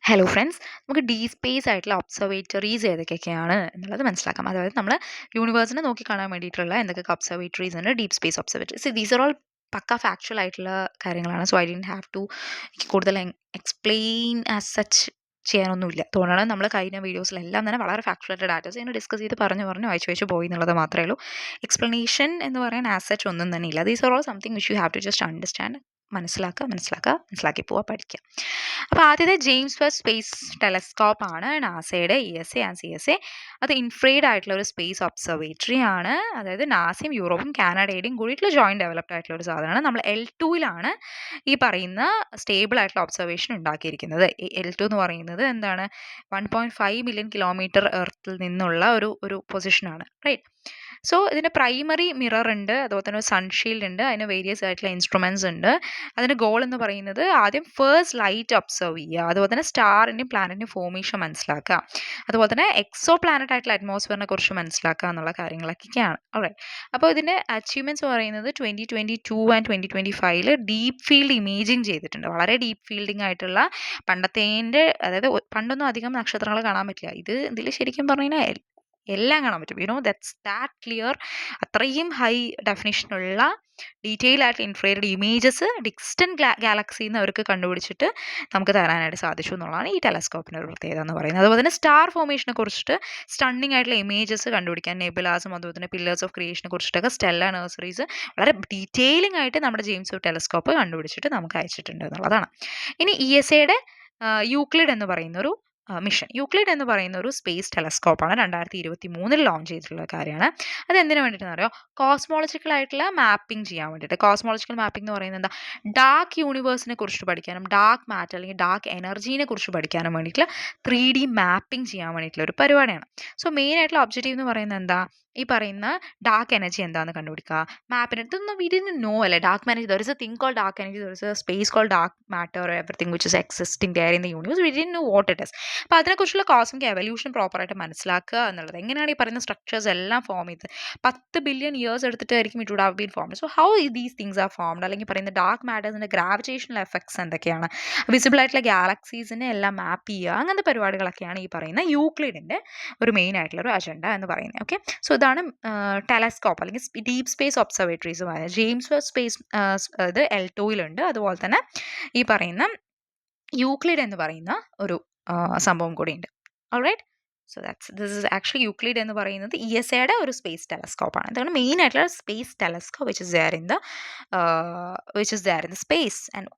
Hello friends, നമുക്ക് deep space ആയിട്ടുള്ള ഒബ്സർവേറ്ററീസ് ഏതൊക്കെയൊക്കെയാണ് എന്നുള്ളത് മനസ്സിലാക്കാം. അതായത് നമ്മൾ യൂണിവേഴ്സിനെ നോക്കി കാണാൻ വേണ്ടിയിട്ടുള്ള എന്തൊക്കെ ഒബ്സർവേറ്ററീസ് ഉണ്ട്, deep space observatories. These are all pucca factual ആയിട്ടുള്ള കാര്യങ്ങളാണ്. So I didn't have to കൂടുതൽ എക്സ്പ്ലെയിൻ ആസ് സച്ച് ചെയ്യാനൊന്നുമില്ല. അതുകൊണ്ടാണ് നമ്മൾ കഴിഞ്ഞ വീഡിയോസിലെല്ലാം തന്നെ വളരെ ഫാക്ച്വൽ ആയിട്ട് ഡാറ്റാസ് ഇങ്ങനെ ഡിസ്കസ് ചെയ്ത് പറഞ്ഞു വായിച്ചു പോയി എന്നുള്ളത് മാത്രമേ ഉള്ളൂ. എക്സ്പ്ലനേഷൻ എന്ന് പറയാൻ ആസ് സച്ച് ഒന്നും തന്നെ ഇല്ല. These are all something which you have to just understand, മനസ്സിലാക്കി പോവുക, പഠിക്കുക. അപ്പോൾ ആദ്യത്തെ ജെയിംസ് വെബ് സ്പേസ് ടെലസ്കോപ്പ് ആണ് നാസയുടെ ESA ആൻഡ് CSA. അത് ഇൻഫ്രേഡ് ആയിട്ടുള്ള ഒരു സ്പേസ് ഒബ്സർവേറ്ററി ആണ്. അതായത് നാസയും യൂറോപ്പും കാനഡയുടെയും കൂടിയിട്ടുള്ള ജോയിന്റ് ഡെവലപ്ഡ് ആയിട്ടുള്ള ഒരു സാധനമാണ്. നമ്മൾ L2 ഈ പറയുന്ന സ്റ്റേബിൾ ആയിട്ടുള്ള ഒബ്സർവേഷൻ ഉണ്ടാക്കിയിരിക്കുന്നത്. L2 എന്ന് പറയുന്നത് എന്താണ്, 1.5 മില്യൺ കിലോമീറ്റർ എർത്തിൽ നിന്നുള്ള ഒരു പൊസിഷനാണ്, റൈറ്റ്. സോ ഇതിന് പ്രൈമറി മിറർ ഉണ്ട്, അതുപോലെ തന്നെ സൺഷീൽഡ് ഉണ്ട്, അതിന് വേരിയസ് ആയിട്ടുള്ള ഇൻസ്ട്രുമെന്റ്സ് ഉണ്ട്. അതിന് ഗോൾ എന്ന് പറയുന്നത് ആദ്യം ഫേസ്റ്റ് ലൈറ്റ് ഒബ്സർവ് ചെയ്യുക, അതുപോലെ തന്നെ സ്റ്റാറിൻ്റെയും പ്ലാനറ്റിൻ്റെയും ഫോർമേഷൻ മനസ്സിലാക്കുക, അതുപോലെ തന്നെ എക്സോ പ്ലാനറ്റ് ആയിട്ടുള്ള അറ്റ്മോസ്ഫിയറിനെ കുറിച്ച് മനസ്സിലാക്കുക എന്നുള്ള കാര്യങ്ങളൊക്കെയാണ്. ഓൾറൈറ്റ്. അപ്പോൾ ഇതിൻ്റെ അച്ചീവ്മെൻറ്റ്സ് പറയുന്നത് 2022 ആൻഡ് 2025 ഡീപ്പ് ഫീൽഡ് ഇമേജിങ് ചെയ്തിട്ടുണ്ട്. വളരെ ഡീപ്പ് ഫീൽഡിംഗ് ആയിട്ടുള്ള പണ്ടത്തേൻ്റെ, അതായത് പണ്ടൊന്നും അധികം നക്ഷത്രങ്ങൾ കാണാൻ പറ്റില്ല. ഇതിൽ ശരിക്കും പറഞ്ഞു കഴിഞ്ഞാൽ എല്ലാം കാണാൻ പറ്റും. ദാറ്റ് ക്ലിയർ, അത്രയും ഹൈ ഡെഫിനിഷനുള്ള ഡീറ്റെയിൽ ആയിട്ട് ഇൻഫ്രേഡ് ഇമേജസ് ഡിസ്റ്റന്റ് ഗാലക്സിയിൽ നിന്ന് അവർക്ക് കണ്ടുപിടിച്ചിട്ട് നമുക്ക് തരാനായിട്ട് സാധിച്ചു എന്നുള്ളതാണ് ഈ ടെലസ്കോപ്പിൻ്റെ ഒരു പ്രത്യേകത എന്ന് പറയുന്നത്. അതുപോലെ തന്നെ സ്റ്റാർ ഫോർമേഷനെ കുറിച്ചിട്ട് സ്റ്റണ്ണിങ് ആയിട്ടുള്ള ഇമേജസ് കണ്ടുപിടിക്കാൻ, നെബുലാസും അതുപോലെ തന്നെ പില്ലേഴ്സ് ഓഫ് ക്രിയേഷനെ കുറിച്ചിട്ടൊക്കെ സ്റ്റെല്ല നഴ്സറീസ് വളരെ ഡീറ്റെയിലിംഗ് ആയിട്ട് നമ്മുടെ ജെയിംസ് വെബ് ടെലസ്കോപ്പ് കണ്ടുപിടിച്ചിട്ട് നമുക്ക് അയച്ചിട്ടുണ്ട് എന്നുള്ളതാണ്. ഇനി ESAയുടെ യൂക്ലിഡ് എന്ന് പറയുന്ന ഒരു മിഷൻ. യൂക്ലിഡ് എന്ന് പറയുന്ന ഒരു സ്പേസ് ടെലസ്കോപ്പാണ്. 2023 ലോഞ്ച് ചെയ്തിട്ടുള്ള കാര്യമാണ്. അത് എന്തിനു വേണ്ടിയിട്ടെന്ന് അറിയോ, കോസ്മോളജിക്കൽ ആയിട്ടുള്ള മാപ്പിംഗ് ചെയ്യാൻ വേണ്ടിയിട്ട്. കോസ്മോളജിക്കൽ മാപ്പിംഗ് എന്ന് പറയുന്നത് എന്താ, ഡാർക്ക് യൂണിവേഴ്സിനെ കുറിച്ച് പഠിക്കാനും ഡാർക്ക് മാറ്റർ അല്ലെങ്കിൽ ഡാർക്ക് എനർജീനെ കുറിച്ച് പഠിക്കാനും വേണ്ടിയിട്ടുള്ള 3D മാപ്പിംഗ് ചെയ്യാൻ വേണ്ടിയിട്ടുള്ള ഒരു പരിപാടിയാണ്. സോ മെയിൻ ആയിട്ടുള്ള ഒബ്ജക്റ്റീവ് എന്ന് പറയുന്നത് എന്താ, ഈ പറയുന്ന ഡാർക്ക് എനർജി എന്താണെന്ന് കണ്ടുപിടിക്കുക. മാപ്പിന് ഇതൊന്നും വി ഡിഡ്ന്റ് നോ അല്ലേ, dark energy, there is a thing called dark energy, there is a space called dark matter, everything which is existing there in the universe, we didn't know what it is. അപ്പോൾ അതിനെക്കുറിച്ചുള്ള cosmic evolution പ്രോപ്പറായിട്ട് മനസ്സിലാക്കുക എന്നുള്ളത്. എങ്ങനെയാണ് ഈ പറയുന്ന structures എല്ലാം form ചെയ്ത് 10 ബില്യൺ ഇയേഴ്സ് എടുത്തിട്ടായിരിക്കും it would have been formed. So how these things are formed, അല്ലെങ്കിൽ പറയുന്ന ഡാർക്ക് മാറ്റേഴ്സിൻ്റെ ഗ്രാവിറ്റേഷണൽ എഫക്ട്സ് എന്തൊക്കെയാണ്, വിസിബിൾ ആയിട്ടുള്ള ഗാലക്സീസിനെ എല്ലാം മാപ്പ് ചെയ്യുക, അങ്ങനത്തെ പരിപാടികളൊക്കെയാണ് ഈ പറയുന്ന യൂക്ലിഡിൻ്റെ ഒരു മെയിൻ ആയിട്ടുള്ള ഒരു അജണ്ട എന്ന് പറയുന്നത്. ഓക്കെ, സോ ഇതാണ് ടെലസ്കോപ്പ് അല്ലെങ്കിൽ ഡീപ് സ്പേസ് ഒബ്സർവേറ്ററീസ് പറയുന്നത്. ജെയിംസ് വെബ് സ്പേസ് ഇത് L2 അതുപോലെ തന്നെ ഈ പറയുന്ന യൂക്ലിഡ് എന്ന് പറയുന്ന ഒരു സംഭവം കൂടിയുണ്ട്. Alright. So this is actually Euclid എന്ന് പറയുന്നത് ESAയുടെ ഒരു സ്പേസ് ടെലസ്കോപ്പാണ്. ഇതാണ് മെയിൻ ആയിട്ടുള്ള space telescope which is there in the space. And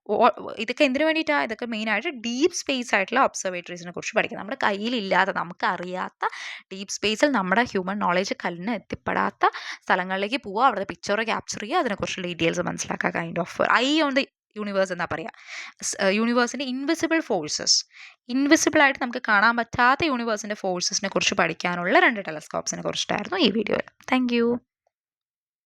ഇതൊക്കെ എന്തിനു വേണ്ടിയിട്ടാണ്, ഇതൊക്കെ മെയിൻ ആയിട്ട് ഡീപ്പ് സ്പേസ് ആയിട്ടുള്ള ഒബ്സർവേറ്ററീസിനെ കുറിച്ച് പഠിക്കുക. നമ്മുടെ കയ്യിലില്ലാത്ത, നമുക്ക് അറിയാത്ത ഡീപ്പ് സ്പേസിൽ നമ്മുടെ ഹ്യൂമൻ നോളേജ് കല്ലിന് എത്തിപ്പെടാത്ത സ്ഥലങ്ങളിലേക്ക് പോവുക, അവിടുത്തെ പിക്ചർ ക്യാപ്ചർ ചെയ്യുക, അതിനെക്കുറിച്ചുള്ള ഡീറ്റെയിൽസ് മനസ്സിലാക്കുക. Kind of I on the universe എന്നാ പറയുക. യൂണിവേഴ്സിൻ്റെ ഇൻവിസിബിൾ ആയിട്ട് നമുക്ക് കാണാൻ പറ്റാത്ത യൂണിവേഴ്സിൻ്റെ ഫോഴ്സസിനെ കുറിച്ച് പഠിക്കാനുള്ള 2 ടെലസ്കോപ്സിനെ കുറിച്ചിട്ടായിരുന്നു ഈ വീഡിയോ. Thank you.